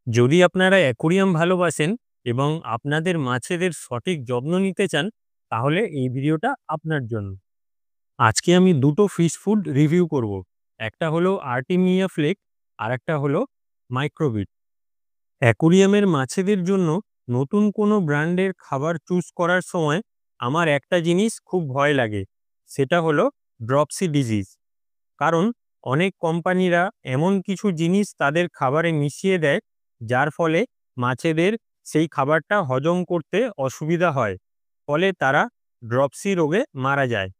যদি আপনারা অ্যাকুরিয়াম ভালোবাসেন এবং আপনাদের মাছেদের সঠিক যত্ন নিতে চান, তাহলে এই ভিডিওটা আপনার জন্য। আজকে আমি দুটো ফিশ ফুড রিভিউ করব। একটা হলো আর্টিমিয়া ফ্লেক, আর একটা হলো মাইক্রোবিট। অ্যাকুরিয়ামের মাছেদের জন্য নতুন কোনো ব্র্যান্ডের খাবার চুজ করার সময় আমার একটা জিনিস খুব ভয় লাগে, সেটা হলো ড্রপসি ডিজিজ। কারণ অনেক কোম্পানিরা এমন কিছু জিনিস তাদের খাবারে মিশিয়ে দেয়, যার ফলে মাছেদের সেই খাবারটা হজম করতে অসুবিধা হয়, ফলে তারা ড্রপসি রোগে মারা যায়।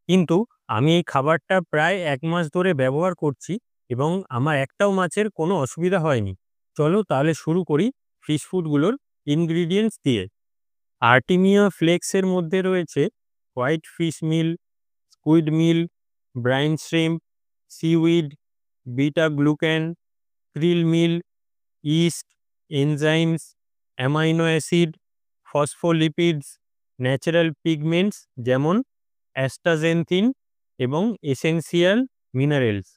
কিন্তু আমি এই খাবারটা প্রায় 1 মাস ধরে ব্যবহার করছি এবং আমার একটাও মাছের কোনো অসুবিধা হয়নি। চলো তাহলে শুরু করি ফিশ ফুডগুলোর ইনগ্রিডিয়েন্টস দিয়ে। আর্টিমিয়া ফ্লেক্সের মধ্যে রয়েছে white fish meal, squid meal, brine shrimp, seaweed, beta glucan, krill meal, yeast, enzymes, amino acid, phospholipids, natural pigments যেমন অ্যাস্টাজেন্থিন এবং এসেনশিয়াল মিনারেলস।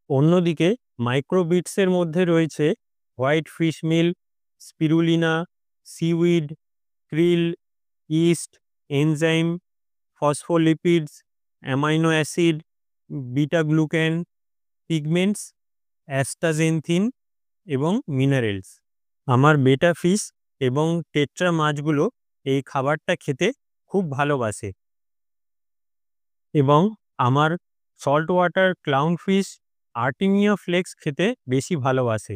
অন্যদিকে মাইক্রোবিটসের মধ্যে রয়েছে white fish meal, spirulina, seaweed, krill, yeast, enzyme, phospholipids, amino acid, beta glucan, pigments, astaxanthin এবং minerals. আমার বেটা fish এবং টেট্রা মাছগুলো এই খাবারটা খেতে খুব ভালোবাসে এবং আমার salt water clown fish artemia flakes খেতে বেশি ভালোবাসে।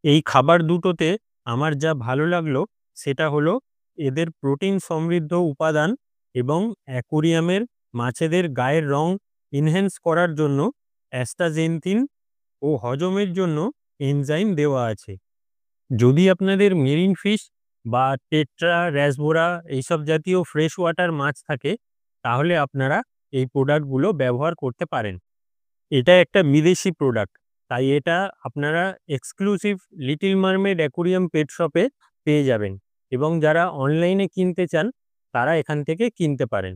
এই খাবার দুটোতে আমার যা ভালো লাগলো সেটা হলো এদের প্রোটিন সমৃদ্ধ উপাদান এবং অ্যাকুরিয়ামের মাছেদের গায়ের রং এনহ্যান্স করার জন্য অ্যাস্টাজেন্থিন ও হজমের জন্য এনজাইম দেওয়া আছে। যদি আপনাদের মেরিন ফিশ বা টেট্রা, র্যাসবোরা এইসব জাতীয় ফ্রেশ ওয়াটার মাছ থাকে, তাহলে আপনারা এই প্রোডাক্টগুলো ব্যবহার করতে পারেন। এটা একটা বিদেশি প্রোডাক্ট, তাই এটা আপনারা এক্সক্লুসিভ লিটল মারমেড অ্যাকুরিয়াম পেট শপে পেয়ে যাবেন এবং যারা অনলাইনে কিনতে চান তারা এখান থেকে কিনতে পারেন।